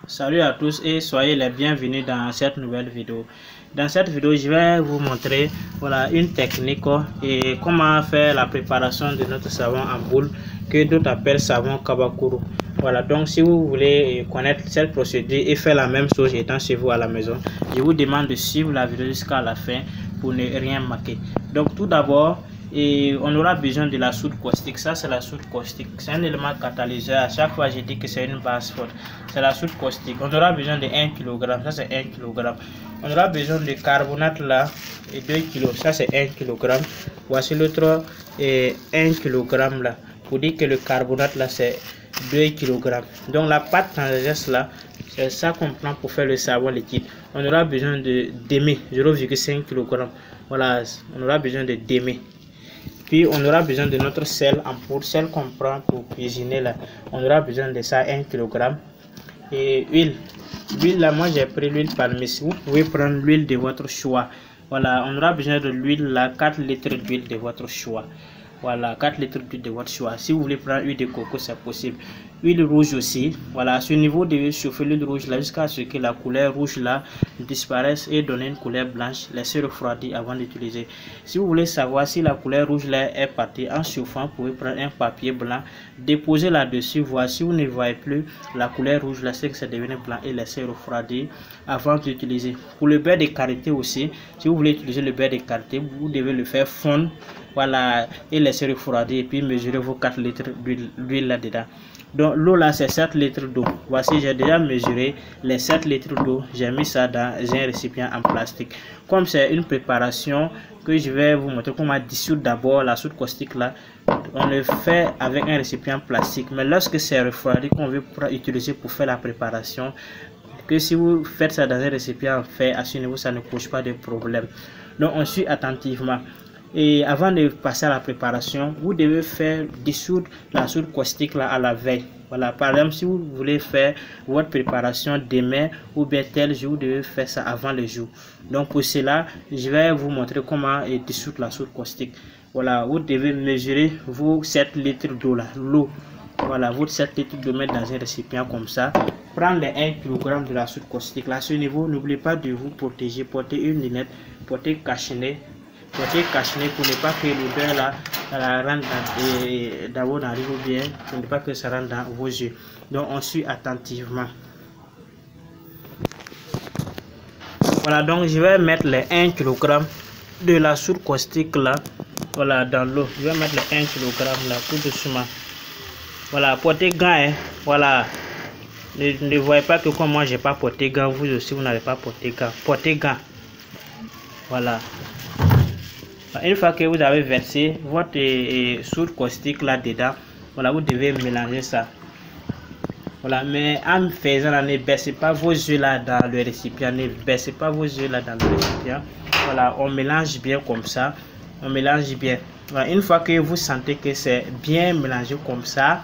Salut à tous et soyez les bienvenus dans cette nouvelle vidéo. Dans cette vidéo, je vais vous montrer une technique et comment faire la préparation de notre savon en boule que d'autres appellent savon Kabakuru. Donc si vous voulez connaître cette procédure et faire la même chose étant chez vous à la maison, je vous demande de suivre la vidéo jusqu'à la fin pour ne rien manquer. Donc tout d'abord, on aura besoin de la soude caustique. Ça, c'est la soude caustique. C'est un élément catalyseur. À chaque fois, je dis que c'est une base forte. C'est la soude caustique. On aura besoin de 1 kg. Ça, c'est 1 kg. On aura besoin de carbonate là et 2 kg. Ça, c'est 1 kg. Voici l'autre 1 kg là. Pour dire que le carbonate là, c'est 2 kg. Donc, la pâte transverse là, c'est ça qu'on prend pour faire le savon liquide. On aura besoin de demi 0,5 kg. Voilà, on aura besoin de demi. Puis on aura besoin de notre sel en poudre, sel qu'on prend pour cuisiner là. On aura besoin de ça 1 kg. Et huile. L'huile là, moi j'ai pris l'huile palmiste. Vous pouvez prendre l'huile de votre choix. Voilà, on aura besoin de l'huile là, 4 litres d'huile de votre choix. Voilà, 4 litres d'huile de votre choix. Si vous voulez prendre huile de coco, c'est possible. Huile rouge aussi. Voilà, à ce niveau, vous devez chauffer l'huile rouge là jusqu'à ce que la couleur rouge là disparaisse et donner une couleur blanche. Laissez refroidir avant d'utiliser. Si vous voulez savoir si la couleur rouge là est partie, en chauffant, vous pouvez prendre un papier blanc, déposer là-dessus. Voici, si vous ne voyez plus la couleur rouge là, c'est que c'est devenu blanc et laissez refroidir avant d'utiliser. Pour le beurre de karité aussi, si vous voulez utiliser le beurre de karité, vous devez le faire fondre. Voilà, et laisser refroidir et puis mesurer vos 4 litres d'huile là-dedans. Donc l'eau là, c'est 7 litres d'eau. Voici, j'ai déjà mesuré les 7 litres d'eau. J'ai mis ça dans un récipient en plastique. Comme c'est une préparation que je vais vous montrer comment dissoudre d'abord la soude caustique là, on le fait avec un récipient plastique. Mais lorsque c'est refroidi, qu'on veut utiliser pour faire la préparation, que si vous faites ça dans un récipient en fer, à ce niveau, ça ne pose pas de problème. Donc on suit attentivement. Et avant de passer à la préparation, vous devez faire dissoudre la soude caustique là à la veille. Voilà, par exemple, si vous voulez faire votre préparation demain ou bien tel jour, vous devez faire ça avant le jour. Donc pour cela, je vais vous montrer comment dissoudre la soude caustique. Voilà, vous devez mesurer vos 7 litres d'eau là, l'eau. Voilà, votre 7 litres d'eau, mettre dans un récipient comme ça. Prendre les 1 kg de la soude caustique là. À ce niveau, n'oubliez pas de vous protéger. Portez une lunette, portez cache-nez. Portez cache-nez pour ne pas que l'odeur là rentre dans vos narines ou bien pour ne pas que ça rentre dans vos yeux. Donc on suit attentivement. Voilà, donc je vais mettre les 1 kg de la soude caustique là, voilà, dans l'eau. Je vais mettre les 1 kg là tout doucement. Voilà, portez gants, hein. Voilà, ne voyez pas que comme moi j'ai pas porté gants, vous aussi vous n'avez pas porté gants. Portez gants. Voilà. Une fois que vous avez versé votre soude caustique là dedans, voilà, vous devez mélanger ça. Voilà, mais en faisant là, ne baissez pas vos yeux là dans le récipient, ne baissez pas vos yeux là dans le récipient. Voilà, on mélange bien comme ça, on mélange bien. Voilà, une fois que vous sentez que c'est bien mélangé comme ça,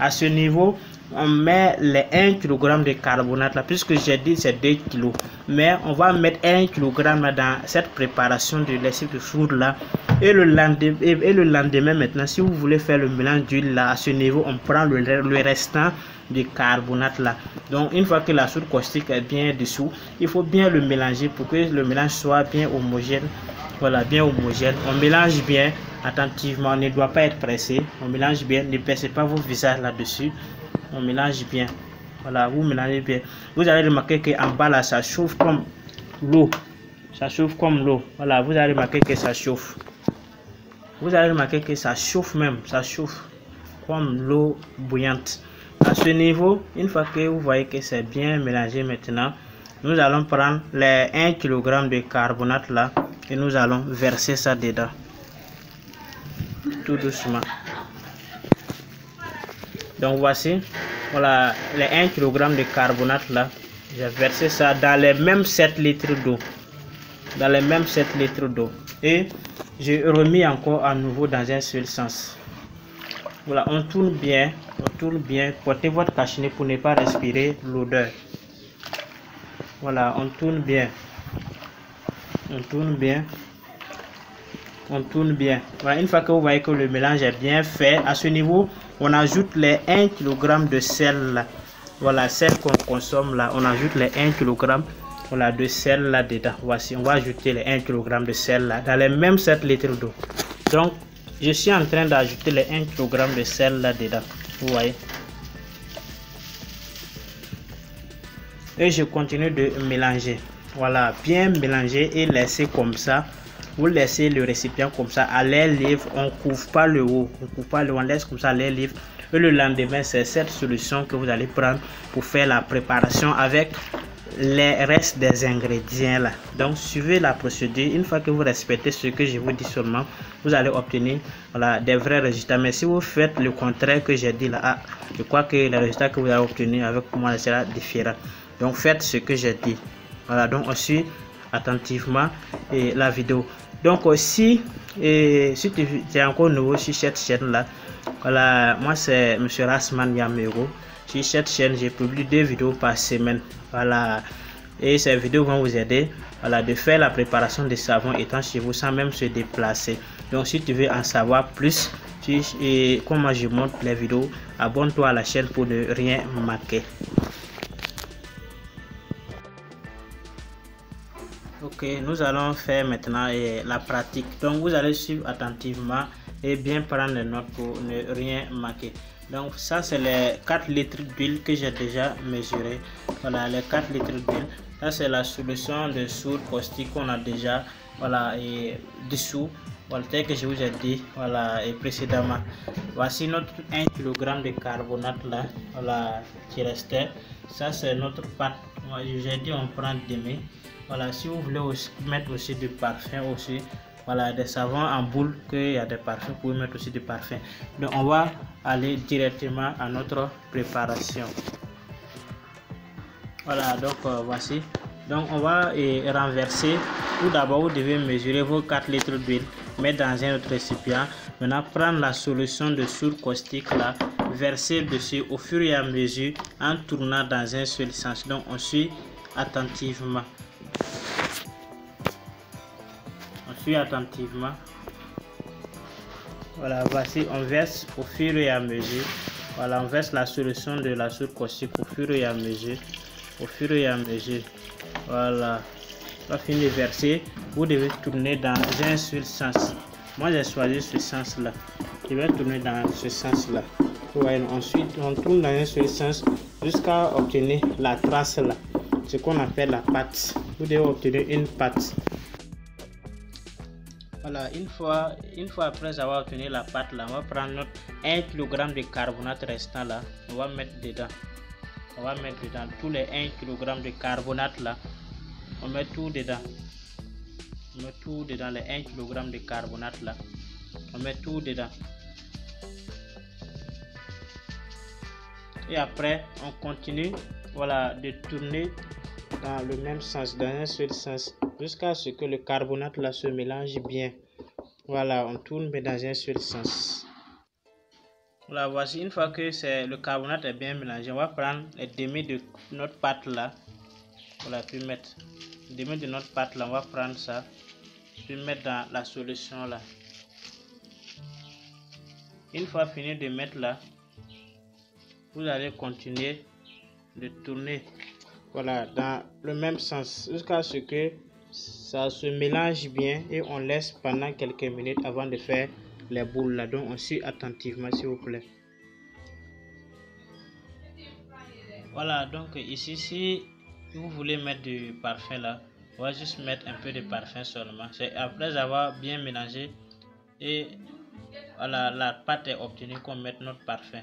à ce niveau, on met les 1 kg de carbonate là, puisque j'ai dit c'est 2 kg, mais on va mettre 1 kg là dans cette préparation de lessive de soude là, et le lendemain maintenant, si vous voulez faire le mélange d'huile là, à ce niveau, on prend le restant du carbonate là. Donc une fois que la soude caustique est bien dessous, il faut bien le mélanger pour que le mélange soit bien homogène. Voilà, bien homogène. On mélange bien attentivement, on ne doit pas être pressé. On mélange bien, ne pressez pas vos visages là-dessus. On mélange bien. Voilà, vous mélangez bien. Vous allez remarquer qu'en bas là, ça chauffe comme l'eau. Ça chauffe comme l'eau. Voilà, vous allez remarquer que ça chauffe. Vous allez remarquer que ça chauffe même. Ça chauffe comme l'eau bouillante. À ce niveau, une fois que vous voyez que c'est bien mélangé maintenant, nous allons prendre les 1 kg de carbonate là et nous allons verser ça dedans. Tout doucement. Donc voici, voilà les 1 kg de carbonate là. J'ai versé ça dans les mêmes 7 litres d'eau. Dans les mêmes 7 litres d'eau. Et j'ai remis encore à nouveau dans un seul sens. Voilà, on tourne bien. On tourne bien. Portez votre cache-nez pour ne pas respirer l'odeur. Voilà, on tourne bien. On tourne bien. On tourne bien. Voilà, une fois que vous voyez que le mélange est bien fait, à ce niveau, on ajoute les 1 kg de sel là. voilà, sel qu'on consomme là, on ajoute les 1 kg voilà, de sel là dedans. Voici, on va ajouter les 1 kg de sel là dans les mêmes 7 litres d'eau. Donc je suis en train d'ajouter les 1 kg de sel là dedans, vous voyez. Et je continue de mélanger, voilà, bien mélanger et laisser comme ça. Vous laissez le récipient comme ça à l'air libre, on couvre pas le haut, on laisse comme ça à l'air libre. Et le lendemain, c'est cette solution que vous allez prendre pour faire la préparation avec les restes des ingrédients là. Donc suivez la procédure. Une fois que vous respectez ce que je vous dis seulement, vous allez obtenir, voilà, des vrais résultats. Mais si vous faites le contraire que j'ai dit là, je crois que les résultats que vous allez obtenir avec moi sera différent. Donc faites ce que j'ai dit. Voilà, donc on suit attentivement la vidéo. Donc aussi, si tu es encore nouveau sur cette chaîne là, voilà, moi c'est Monsieur Rasman Yamero. Sur cette chaîne, j'ai publié 2 vidéos par semaine. Voilà, et ces vidéos vont vous aider, voilà, de faire la préparation des savons étant chez vous sans même se déplacer. Donc si tu veux en savoir plus et comment je montre les vidéos, abonne-toi à la chaîne pour ne rien manquer. Ok, nous allons faire maintenant la pratique. Donc vous allez suivre attentivement et bien prendre les notes pour ne rien manquer. Donc ça c'est les 4 litres d'huile que j'ai déjà mesuré. Voilà, les 4 litres d'huile. Ça c'est la solution de soude caustique qu'on a déjà, voilà, et dessous, voilà, tel que je vous ai dit, voilà, et précédemment. Voici notre 1 kg de carbonate là, voilà, qui restait. Ça c'est notre pâte. Moi j'ai dit on prend demi. Voilà, si vous voulez aussi mettre aussi du parfum aussi, voilà, des savons en boule, qu'il y a des parfums, vous pouvez mettre aussi du parfum. Donc on va aller directement à notre préparation. Voilà, donc voici. Donc on va renverser. Tout d'abord, vous devez mesurer vos 4 litres d'huile, mettre dans un autre récipient. Maintenant, prendre la solution de soude caustique là, verser dessus au fur et à mesure en tournant dans un seul sens. Donc on suit attentivement. Voilà, voici, on verse au fur et à mesure. Voilà, on verse la solution de la soude caustique au fur et à mesure. Voilà, on va finir de verser. Vous devez tourner dans un seul sens. Moi j'ai choisi ce sens là. Je vais tourner dans ce sens là. Ouais, ensuite on tourne dans un seul sens jusqu'à obtenir la trace là, ce qu'on appelle la pâte. Vous devez obtenir une pâte. Voilà, une fois après avoir obtenu la pâte là, on va prendre notre 1 kg de carbonate restant là, on va mettre dedans. Tous les 1 kg de carbonate là, on met tout dedans. Les 1 kg de carbonate là, on met tout dedans. Et après on continue, voilà, de tourner dans le même sens, dans un seul sens, jusqu'à ce que le carbonate là se mélange bien. Voilà, on tourne mais dans un seul sens. Voilà, voici, une fois que le carbonate est bien mélangé, on va prendre les demi de notre pâte là. Voilà, puis mettre demi de notre pâte là, on va prendre ça, puis mettre dans la solution là. Une fois fini de mettre là, vous allez continuer de tourner, voilà, dans le même sens jusqu'à ce que ça se mélange bien et on laisse pendant quelques minutes avant de faire les boules là. Donc on suit attentivement s'il vous plaît. Voilà, donc ici si vous voulez mettre du parfum là, on va juste mettre un peu de parfum seulement. C'est après avoir bien mélangé et voilà, la pâte est obtenue qu'on mette notre parfum,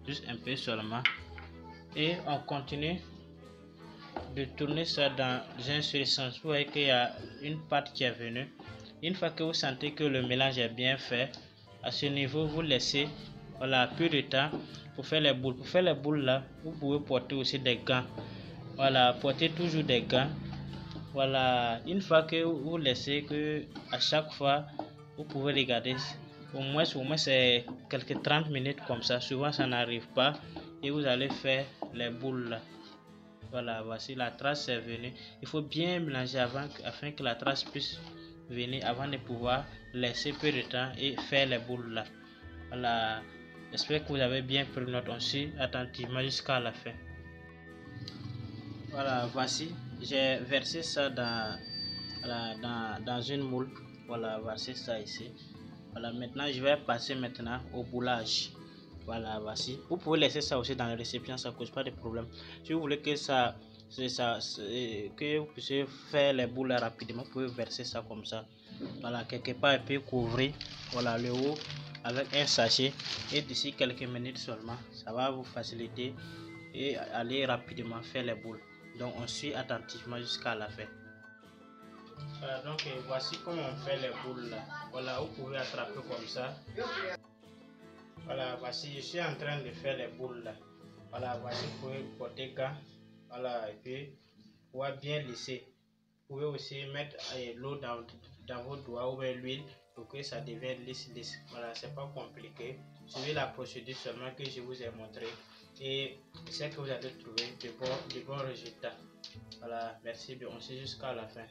juste un peu seulement, et on continue de tourner ça dans un seul sens. Vous voyez qu'il y a une pâte qui est venue. Une fois que vous sentez que le mélange est bien fait, à ce niveau vous laissez, voilà, peu de temps pour faire les boules. Pour faire les boules là, vous pouvez porter aussi des gants. Voilà, portez toujours des gants. Voilà, une fois que vous laissez, que à chaque fois vous pouvez regarder, au moins c'est quelques 30 minutes comme ça. Souvent ça n'arrive pas et vous allez faire les boules là. Voilà, voici la trace est venue. Il faut bien mélanger afin que la trace puisse venir avant de pouvoir laisser peu de temps et faire les boules là. Voilà, j'espère que vous avez bien pris note. On suit attentivement jusqu'à la fin. Voilà, voici, j'ai versé ça dans une moule. Voilà, voici ça ici. Voilà, maintenant je vais passer maintenant au boulage. Voilà, voici. Vous pouvez laisser ça aussi dans le récipient, ça cause pas de problème. Si vous voulez que que vous puissiez faire les boules rapidement, vous pouvez verser ça comme ça. Voilà, quelque part et puis couvrir, voilà, le haut avec un sachet, et d'ici quelques minutes seulement, ça va vous faciliter et aller rapidement faire les boules. Donc on suit attentivement jusqu'à la fin. Voilà, donc voici comment on fait les boules là. Voilà, vous pouvez attraper comme ça. Voilà, voici, je suis en train de faire les boules là. Voilà, voici, vous pouvez porter gants. Voilà, et puis vous pouvez bien lisser. Vous pouvez aussi mettre l'eau dans vos doigts ou l'huile pour que ça devienne lisse. Voilà, c'est pas compliqué. Suivez la procédure seulement que je vous ai montré et c'est que vous allez trouver de bons résultats. Voilà, merci bien, on suit jusqu'à la fin.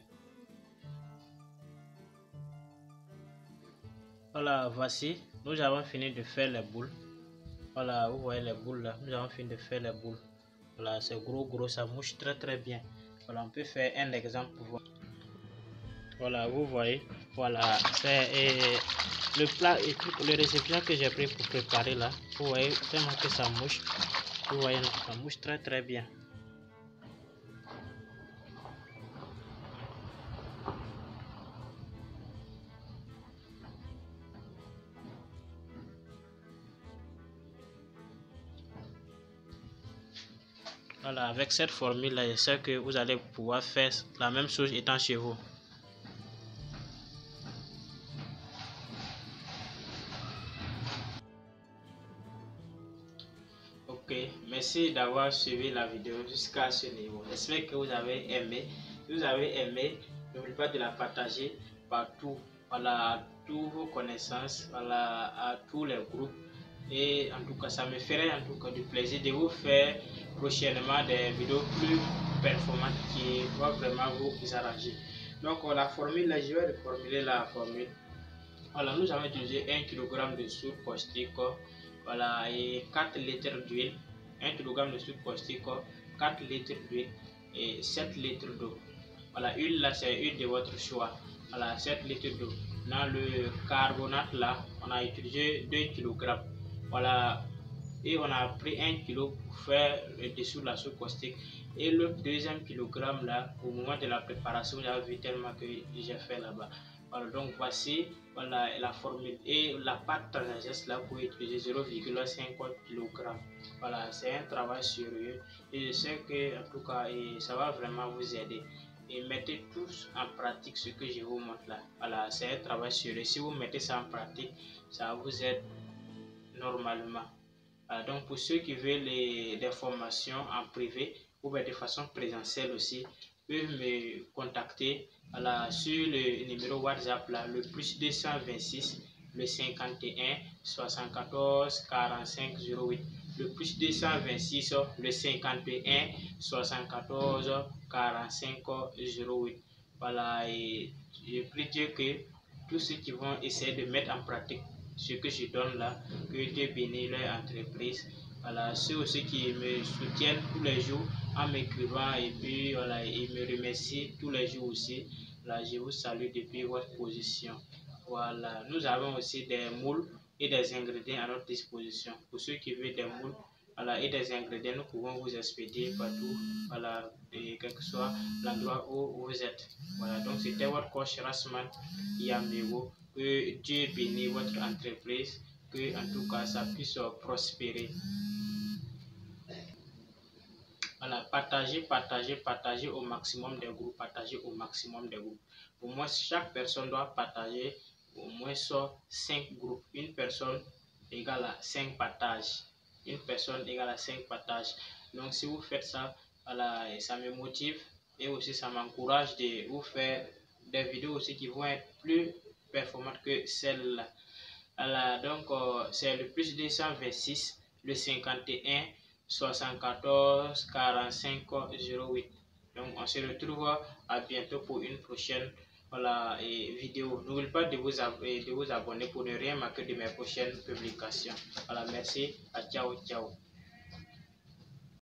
Voilà, voici, nous avons fini de faire les boules. Voilà, vous voyez les boules là, nous avons fini de faire les boules. Voilà, c'est gros, ça mouche très bien. Voilà, on peut faire un exemple pour voir. Voilà, vous voyez, voilà, c'est le plat et le récipient que j'ai pris pour préparer là. Vous voyez tellement que ça mouche. Vous voyez, ça mouche très bien. Voilà, avec cette formule là, je sais que vous allez pouvoir faire la même chose étant chez vous. Ok, merci d'avoir suivi la vidéo jusqu'à ce niveau. J'espère que vous avez aimé. Si vous avez aimé, n'oubliez pas de la partager partout. Voilà, à tous vos connaissances, voilà, à tous les groupes. Et en tout cas, ça me ferait en tout cas du plaisir de vous faire prochainement des vidéos plus performantes qui vont vraiment vous arranger. Donc la formule, là, je vais reformuler la formule. Voilà, nous avons utilisé 1 kg de soude caustique, voilà, et 4 litres d'huile, 1 kg de soude caustique, 4 litres d'huile et 7 litres d'eau. Voilà, huile là, c'est huile de votre choix. Voilà, 7 litres d'eau. Dans le carbonate là, on a utilisé 2 kg. Voilà, et on a pris 1 kg pour faire le dessous de la soude caustique. Et le deuxième kilogramme là, au moment de la préparation, j'avais vu tellement que j'ai fait là-bas. Voilà, donc voici, voilà, la formule. Et la pâte transgeste là, vous pouvez utiliser 0,5 kg. Voilà, c'est un travail sérieux et je sais que en tout cas ça va vraiment vous aider. Et mettez tous en pratique ce que je vous montre là. Voilà, c'est un travail sérieux. Si vous mettez ça en pratique, ça vous aide normalement. Voilà, donc pour ceux qui veulent des formations en privé ou bien de façon présentielle aussi, peuvent me contacter, voilà, sur le numéro WhatsApp là, le plus 226 le 51 74 45 08, le plus 226 le 51 74 45 08. Voilà, et je prie Dieu que tous ceux qui vont essayer de mettre en pratique ce que je donne là, que Dieu bénisse leur entreprise. Voilà, ceux aussi qui me soutiennent tous les jours en m'écrivant et puis voilà, ils me remercient tous les jours aussi. Là, je vous salue depuis votre position. Voilà, nous avons aussi des moules et des ingrédients à notre disposition. Pour ceux qui veulent des moules, voilà, et des ingrédients, nous pouvons vous expédier partout, voilà, et quel que soit l'endroit où vous êtes. Voilà, donc c'était votre coach Rasman Yamego. Que Dieu bénisse votre entreprise, que en tout cas ça puisse prospérer. Voilà, partagez au maximum des groupes, partagez au maximum des groupes. Au moins, chaque personne doit partager au moins 5 groupes. Une personne égale à 5 partages. Une personne égale à 5 partages. Donc, si vous faites ça, voilà, ça me motive et aussi ça m'encourage de vous faire des vidéos aussi qui vont être plus performantes que celles-là. Voilà, donc c'est le plus 226, le 51 74 45 08. Donc on se retrouve à bientôt pour une prochaine, voilà, vidéo. N'oubliez pas de vous abonner pour ne rien manquer de mes prochaines publications. Voilà, merci, ciao.